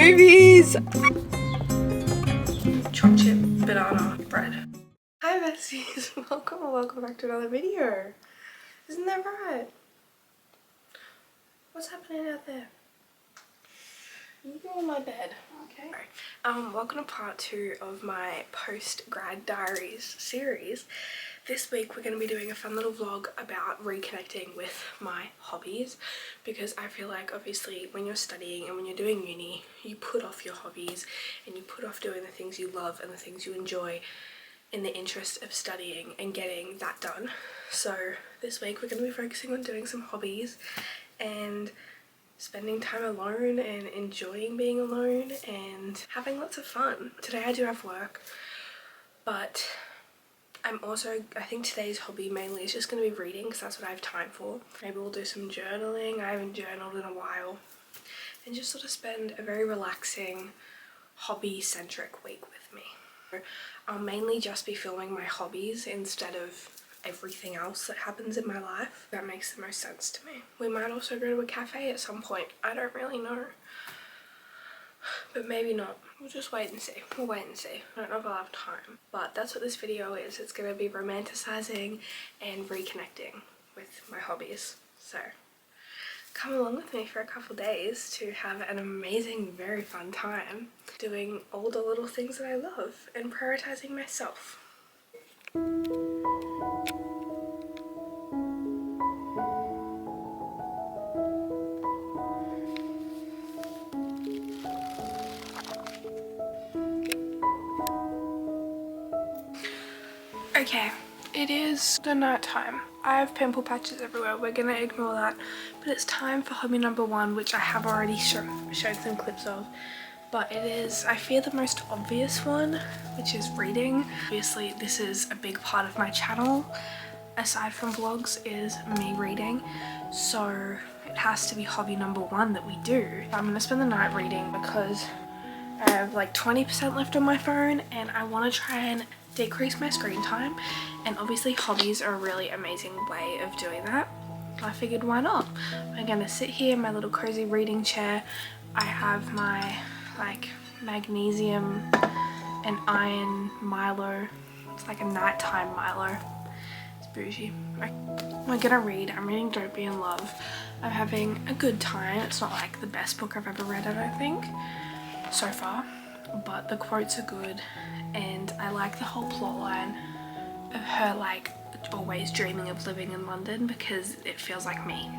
movies! Chocolate chip banana bread. Hi besties, welcome back to another video. Isn't that right? What's happening out there? You go in my bed, okay? Welcome to part 2 of my post-grad diaries series. This week we're going to be doing a fun little vlog about reconnecting with my hobbies, because I feel like obviously when you're studying and when you're doing uni, you put off your hobbies and you put off doing the things you love and the things you enjoy in the interest of studying and getting that done. So this week we're going to be focusing on doing some hobbies and spending time alone and enjoying being alone and having lots of fun. Today I do have work, but I think today's hobby mainly is just going to be reading, because that's what I have time for. Maybe we'll do some journaling. I haven't journaled in a while. And just sort of spend a very relaxing, hobby-centric week with me. I'll mainly just be filming my hobbies instead of everything else that happens in my life. That makes the most sense to me. We might also go to a cafe at some point. I don't really know. But maybe not. We'll just wait and see. We'll wait and see. I don't know if I'll have time. But that's what this video is. It's going to be romanticising and reconnecting with my hobbies. So come along with me for a couple days to have an amazing, very fun time doing all the little things that I love and prioritising myself. Okay, it is the night time. I have pimple patches everywhere. We're gonna ignore that. But it's time for hobby number 1, which I have already shown some clips of. But it is, I fear, the most obvious one, which is reading. Obviously, this is a big part of my channel, aside from vlogs, is me reading. So it has to be hobby number 1 that we do. I'm gonna spend the night reading because I have like 20% left on my phone and I want to try and decrease my screen time, and obviously hobbies are a really amazing way of doing that. I figured, why not? I'm gonna sit here in my little cozy reading chair. I have my like magnesium and iron Milo. It's like a nighttime Milo. It's bougie. We're gonna read. I'm reading Don't Be in Love. I'm having a good time. It's not like the best book I've ever read, I don't think, so far, but the quotes are good and I like the whole plot line of her like always dreaming of living in London, because it feels like me.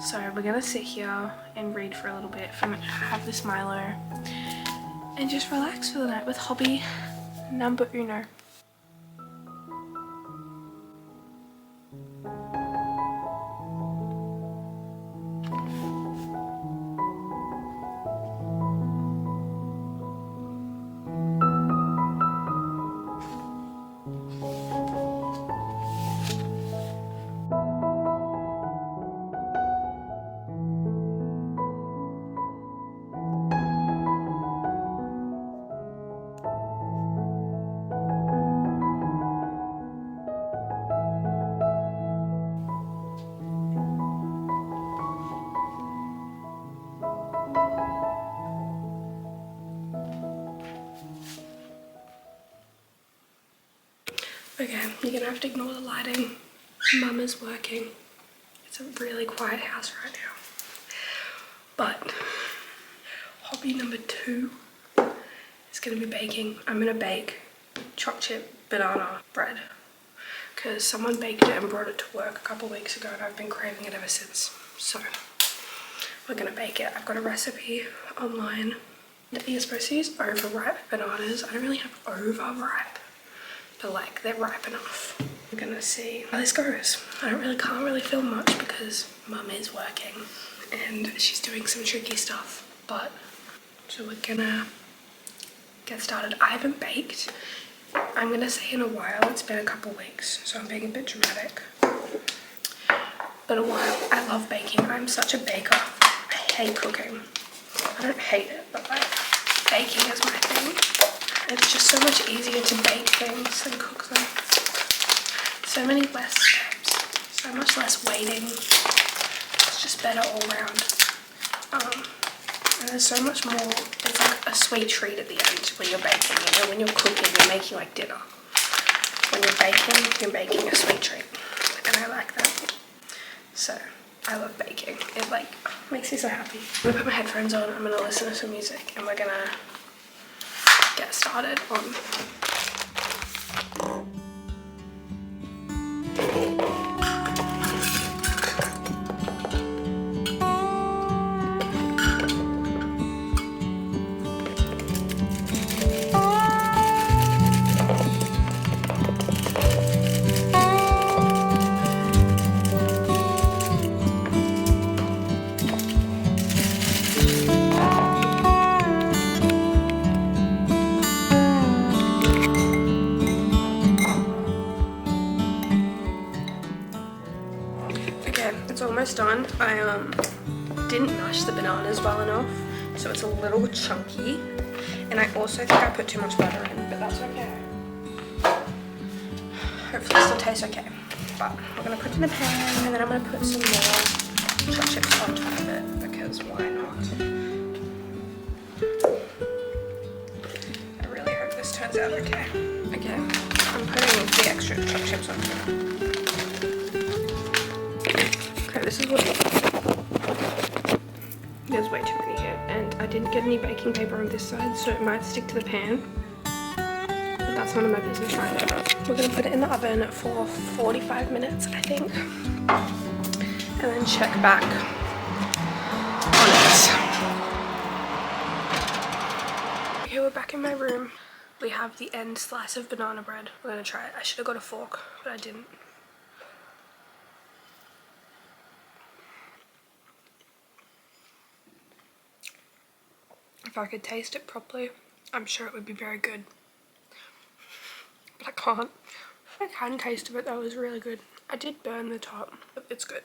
So we're gonna sit here and read for a little bit, have this Milo and just relax for the night with hobby number 1. Okay, you're gonna have to ignore the lighting. Mum is working. It's a really quiet house right now. But hobby number 2 is gonna be baking. I'm gonna bake chocolate chip banana bread because someone baked it and brought it to work a couple weeks ago and I've been craving it ever since. So we're gonna bake it. I've got a recipe online. You're supposed to use overripe bananas. I don't really have overripe, but like they're ripe enough. We're gonna see how this goes. Can't really film much because Mum is working and she's doing some tricky stuff, but so we're gonna get started. I haven't baked, I'm gonna say, in a while. It's been a couple weeks, so I'm being a bit dramatic, but a while. I love baking. I'm such a baker. I hate cooking. I don't hate it, but like baking is my thing. It's just so much easier to bake things than cook them. So many less steps, so much less waiting. It's just better all around. And there's so much more. It's like a sweet treat at the end when you're baking. You know, when you're cooking, you're making like dinner. When you're baking a sweet treat. And I like that. So, I love baking. It like makes me so happy. I'm gonna put my headphones on, I'm gonna listen to some music, and we're gonna get started on almost done. I didn't mash the bananas well enough, so it's a little chunky, and I also think I put too much butter in, but that's okay. Hopefully it still tastes okay. But we're gonna put it in the pan, and then I'm gonna put some more chopped chips on top of it, because why not? I really hope this turns out okay. Okay, I'm putting the extra chopped chips on top. This is what it is. There's way too many here, and I didn't get any baking paper on this side, so it might stick to the pan, but that's none of my business right now. We're going to put it in the oven for 45 minutes, I think, and then check back on it. Okay, we're back in my room. We have the end slice of banana bread. We're going to try it. I should have got a fork, but I didn't. If I could taste it properly, I'm sure it would be very good. But I can't. I can taste it, but that was really good. I did burn the top, but it's good.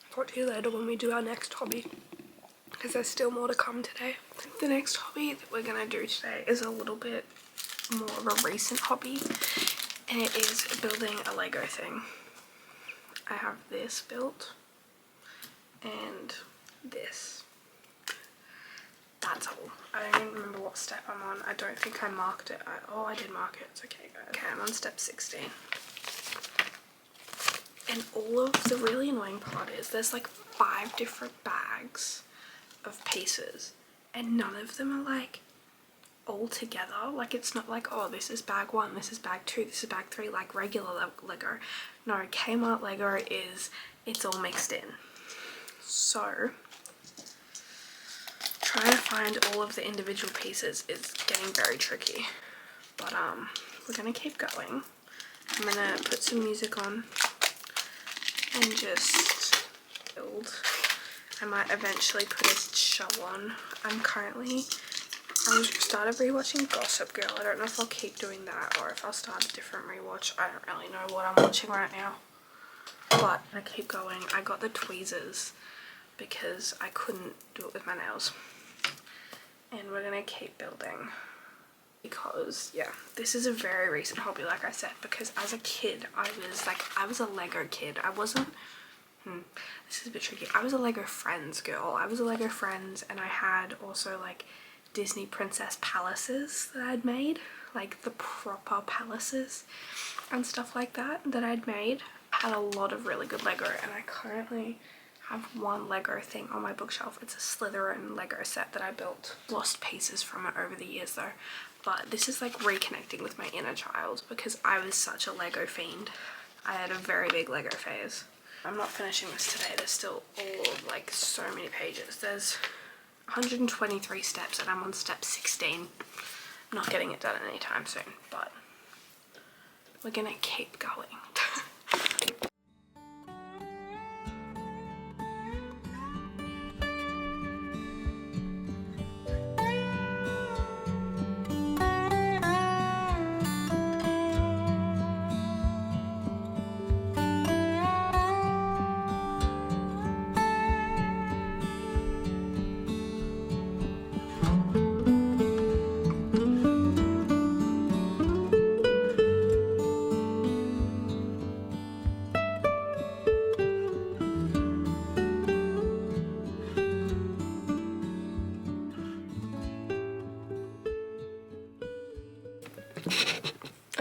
I'll talk to you later when we do our next hobby, because there's still more to come today. I think the next hobby that we're going to do today is a little bit more of a recent hobby, and it is building a Lego thing. I have this built, and this. That's all. I don't even remember what step I'm on. I don't think I marked it. Oh, I did mark it. It's okay, guys. Okay, I'm on step 16. And all of the really annoying part is there's like 5 different bags of pieces, and none of them are like all together. Like, it's not like, oh, this is bag 1, this is bag 2, this is bag 3, like regular Lego. No, Kmart Lego is, it's all mixed in. So trying to find all of the individual pieces is getting very tricky, but we're gonna keep going. I'm gonna put some music on and just build. I might eventually put a show on. I started rewatching Gossip Girl. I don't know if I'll keep doing that or if I'll start a different rewatch. I don't really know what I'm watching right now, but I keep going. I got the tweezers because I couldn't do it with my nails. And we're gonna keep building because, yeah, this is a very recent hobby, like I said, because as a kid, I was a Lego kid. I wasn't, this is a bit tricky. I was a Lego Friends girl. I was a Lego Friends, and I had also like Disney princess palaces that I'd made, like the proper palaces and stuff like that I'd made. I had a lot of really good Lego, and I currently have one Lego thing on my bookshelf. It's a Slytherin Lego set that I built. Lost pieces from it over the years though, but this is like reconnecting with my inner child because I was such a Lego fiend. I had a very big Lego phase. I'm not finishing this today. There's still like so many pages. There's 123 steps and I'm on step 16. I'm not getting it done anytime soon, but we're gonna keep going.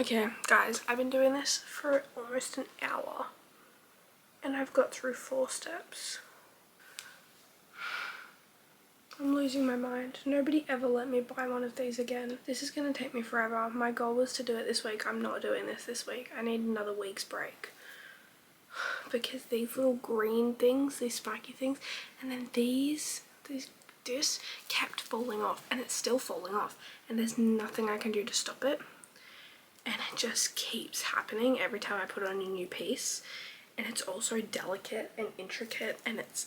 Okay, guys, I've been doing this for almost an hour and I've got through 4 steps. I'm losing my mind. Nobody ever let me buy one of these again. This is going to take me forever. My goal was to do it this week. I'm not doing this week. I need another week's break. Because these little green things, these spiky things, and then these just kept falling off, and it's still falling off, and there's nothing I can do to stop it. And it just keeps happening every time I put on a new piece. And it's also delicate and intricate, and it's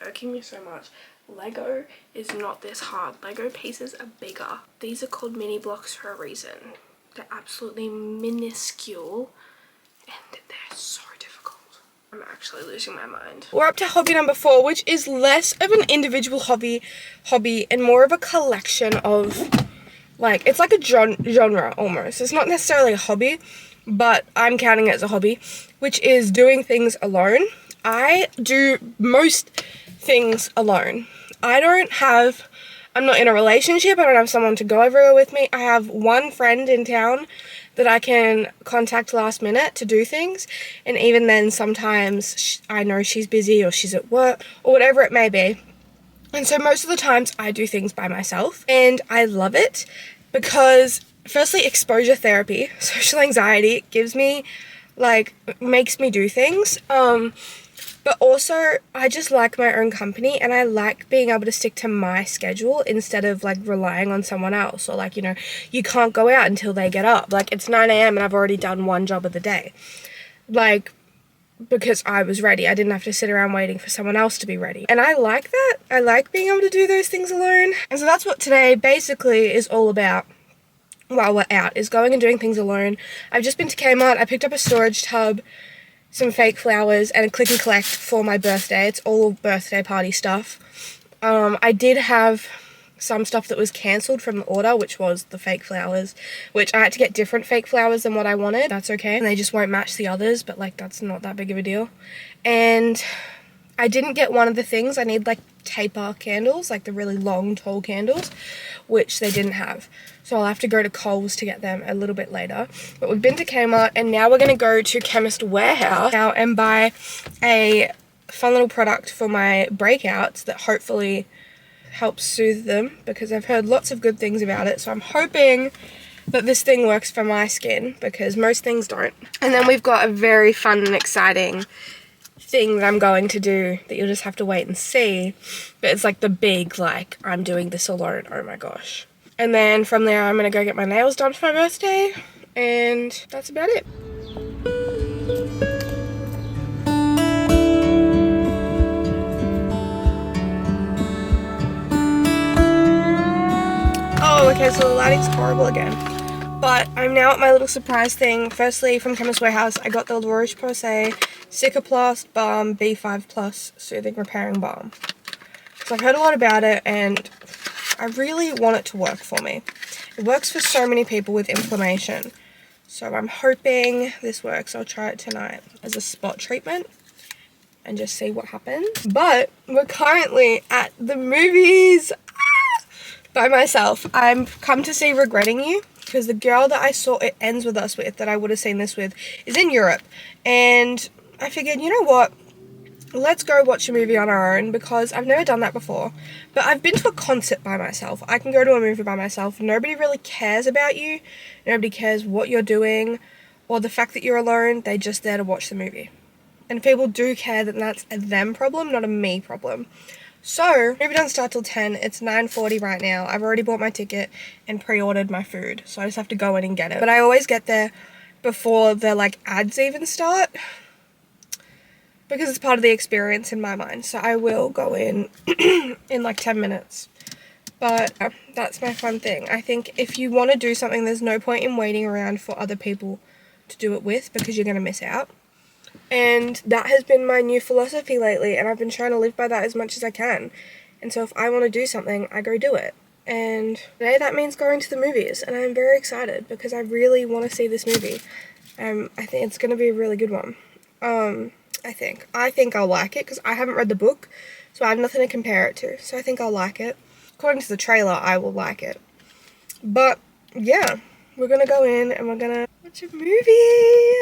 irking me so much. Lego is not this hard. Lego pieces are bigger. These are called mini blocks for a reason. They're absolutely minuscule and they're so difficult. I'm actually losing my mind. We're up to hobby number 4, which is less of an individual hobby and more of a collection of, like, it's like a genre almost. It's not necessarily a hobby, but I'm counting it as a hobby, which is doing things alone. I do most things alone. I'm not in a relationship. I don't have someone to go everywhere with me. I have one friend in town that I can contact last minute to do things, and even then sometimes I know she's busy or she's at work or whatever it may be. And so most of the times I do things by myself, and I love it because firstly, exposure therapy, social anxiety, gives me, like, makes me do things. But also, I just like my own company, and I like being able to stick to my schedule instead of, like, relying on someone else. Or, like, you know, you can't go out until they get up. Like, it's 9 a.m. and I've already done one job of the day. Like, because I was ready. I didn't have to sit around waiting for someone else to be ready. And I like that. I like being able to do those things alone. And so that's what today basically is all about. While we're out, is going and doing things alone. I've just been to Kmart. I picked up a storage tub, some fake flowers, and a click and collect for my birthday. It's all birthday party stuff. I did have some stuff that was cancelled from the order, which was the fake flowers, which I had to get different fake flowers than what I wanted. That's okay. And they just won't match the others, but, like, that's not that big of a deal. And I didn't get one of the things. I need, like, taper candles, like the really long, tall candles, which they didn't have. So I'll have to go to Coles to get them a little bit later. But we've been to Kmart, and now we're going to go to Chemist Warehouse now and buy a fun little product for my breakouts that hopefully helps soothe them, because I've heard lots of good things about it. So I'm hoping that this thing works for my skin, because most things don't. And then we've got a very fun and exciting thing that I'm going to do that you'll just have to wait and see. But it's like the big, like, I'm doing this alone, oh my gosh. And then from there, I'm going to go get my nails done for my birthday, and that's about it. Oh, okay, so the lighting's horrible again. But I'm now at my little surprise thing. Firstly, from Chemist Warehouse, I got the La Roche-Posay Cicaplast Balm B5 Plus Soothing Repairing Balm. So I've heard a lot about it, and I really want it to work for me. It works for so many people with inflammation. So I'm hoping this works. I'll try it tonight as a spot treatment and just see what happens. But we're currently at the movies by myself. I've come to see Regretting You, because the girl that I saw It Ends With Us with, that I would have seen this with, is in Europe. And I figured, you know what? Let's go watch a movie on our own, because I've never done that before. But I've been to a concert by myself. I can go to a movie by myself. Nobody really cares about you. Nobody cares what you're doing or the fact that you're alone. They're just there to watch the movie. And if people do care, then that's a them problem, not a me problem. So, movie doesn't start till 10. It's 9:40 right now. I've already bought my ticket and pre-ordered my food. So I just have to go in and get it. But I always get there before the, like, ads even start, because it's part of the experience in my mind. So I will go in in like 10 minutes. But that's my fun thing. I think if you want to do something, there's no point in waiting around for other people to do it with, because you're going to miss out. And that has been my new philosophy lately, and I've been trying to live by that as much as I can. And so if I want to do something, I go do it. And today that means going to the movies, and I'm very excited because I really want to see this movie. I think it's going to be a really good one. I think I'll like it, because I haven't read the book, so I have nothing to compare it to. So I think I'll like it. According to the trailer, I will like it. But yeah, we're gonna go in and we're gonna watch a movie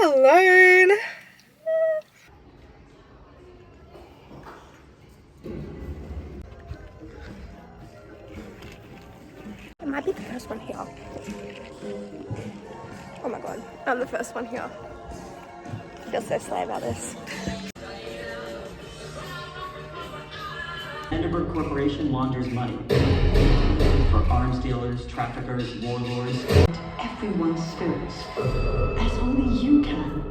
alone. It might be the first one here. Oh my god, I'm the first one here. I feel so slay about this. Vandenberg Corporation launders money for arms dealers, traffickers, warlords. Everyone's spirits, as only you can.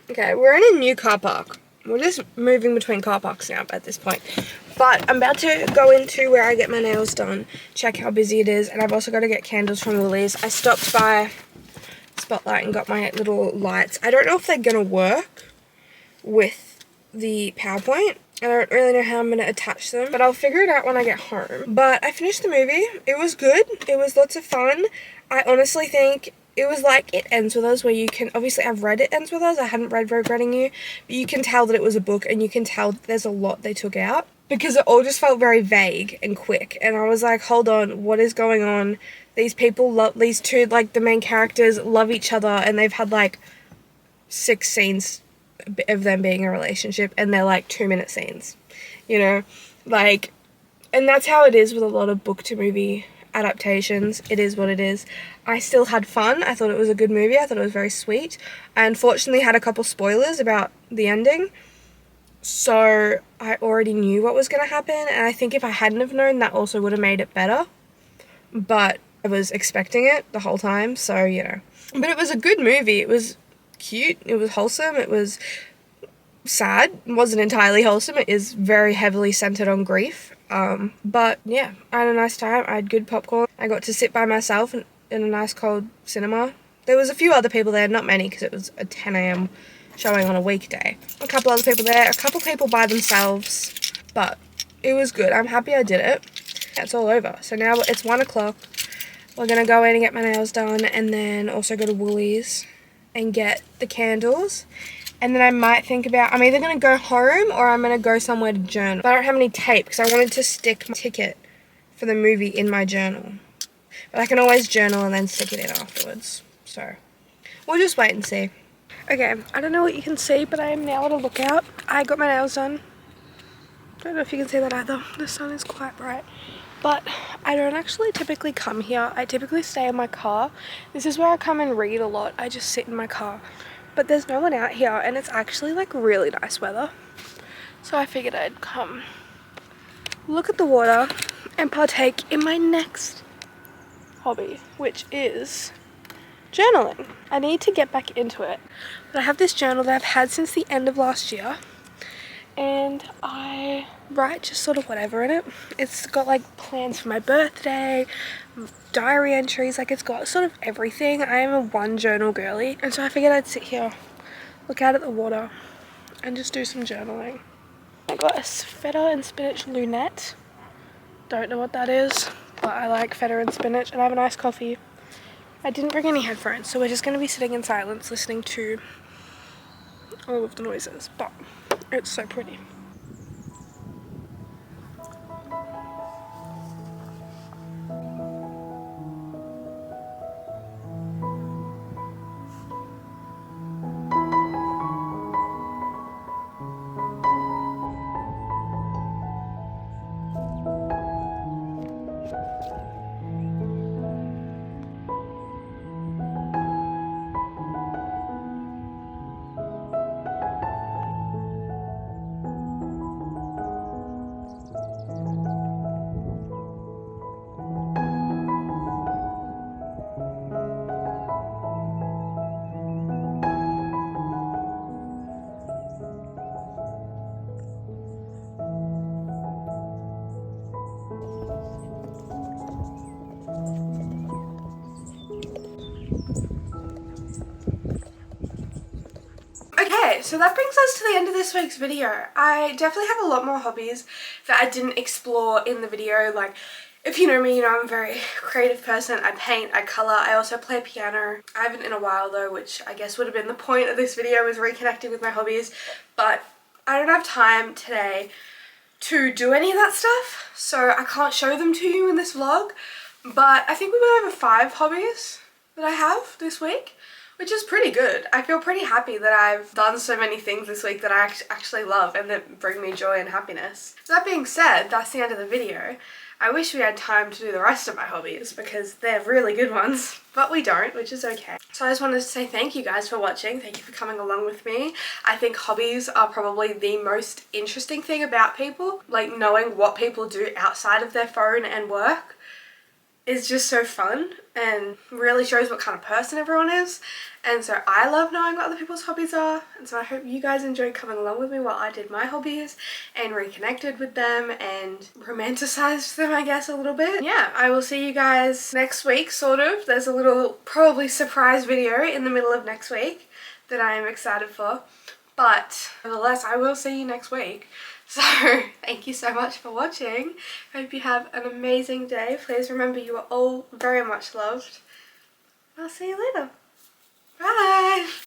Okay, we're in a new car park. We're just moving between car parks now at this point. But I'm about to go into where I get my nails done, check how busy it is, and I've also got to get candles from Woolies. I stopped by Spotlight and got my little lights. I don't know if they're going to work with the PowerPoint. I don't really know how I'm going to attach them, but I'll figure it out when I get home. But I finished the movie. It was good. It was lots of fun. I honestly think it was like It Ends With Us, where you can, obviously I've read It Ends With Us, I hadn't read Regretting You, but you can tell that it was a book and you can tell that there's a lot they took out because it all just felt very vague and quick, and I was like, hold on, what is going on? These people love, these two, like the main characters love each other, and they've had like 6 scenes of them being in a relationship and they're like 2-minute scenes, you know, like, and that's how it is with a lot of book to movie adaptations. It is what it is. I still had fun. I thought it was a good movie. I thought it was very sweet. I unfortunately had a couple spoilers about the ending, so I already knew what was going to happen, and I think if I hadn't have known, that also would have made it better, but I was expecting it the whole time, so you know. But it was a good movie. It was cute, it was wholesome, it was sad, it wasn't entirely wholesome, it is very heavily centered on grief, but yeah, I had a nice time. I had good popcorn. I got to sit by myself in a nice cold cinema. There was a few other people there, not many because it was a 10 AM showing on a weekday. A couple other people there, a couple people by themselves, but it was good. I'm happy I did it. It's all over. So now it's 1 o'clock. We're gonna go in and get my nails done, and then also go to Woolies and get the candles. And then I might think about, I'm either going to go home or I'm going to go somewhere to journal. But I don't have any tape because I wanted to stick my ticket for the movie in my journal. But I can always journal and then stick it in afterwards. So we'll just wait and see. Okay, I don't know what you can see, but I am now at a lookout. I got my nails done. Don't know if you can see that either. The sun is quite bright. But I don't actually typically come here. I typically stay in my car. This is where I come and read a lot. I just sit in my car. But there's no one out here, and it's actually like really nice weather. So I figured I'd come look at the water and partake in my next hobby, which is journaling. I need to get back into it. But I have this journal that I've had since the end of last year, and I write just sort of whatever in it. It's got like plans for my birthday, diary entries, like it's got sort of everything. I am a one journal girly, and so I figured I'd sit here, look out at the water, and just do some journaling. I got a feta and spinach lunette. Don't know what that is, but I like feta and spinach, and I have a nice coffee. I didn't bring any headphones, so we're just going to be sitting in silence listening to all of the noises, but it's so pretty. Okay, so that brings us to the end of this week's video. I definitely have a lot more hobbies that I didn't explore in the video. Like, if you know me, you know I'm a very creative person. I paint, I colour, I also play piano. I haven't in a while though, which I guess would have been the point of this video, was reconnecting with my hobbies. But I don't have time today to do any of that stuff, so I can't show them to you in this vlog. But I think we went over 5 hobbies that I have this week, which is pretty good. I feel pretty happy that I've done so many things this week that I actually love and that bring me joy and happiness. So that being said, that's the end of the video. I wish we had time to do the rest of my hobbies because they're really good ones, but we don't, which is okay. So I just wanted to say thank you guys for watching. Thank you for coming along with me. I think hobbies are probably the most interesting thing about people. Like, knowing what people do outside of their phone and work is just so fun and really shows what kind of person everyone is. And so I love knowing what other people's hobbies are, and so I hope you guys enjoyed coming along with me while I did my hobbies and reconnected with them and romanticized them, I guess, a little bit. Yeah, I will see you guys next week, sort of. There's a little probably surprise video in the middle of next week that I am excited for, but nevertheless I will see you next week. So thank you so much for watching. I hope you have an amazing day. Please remember you are all very much loved. I'll see you later. Bye!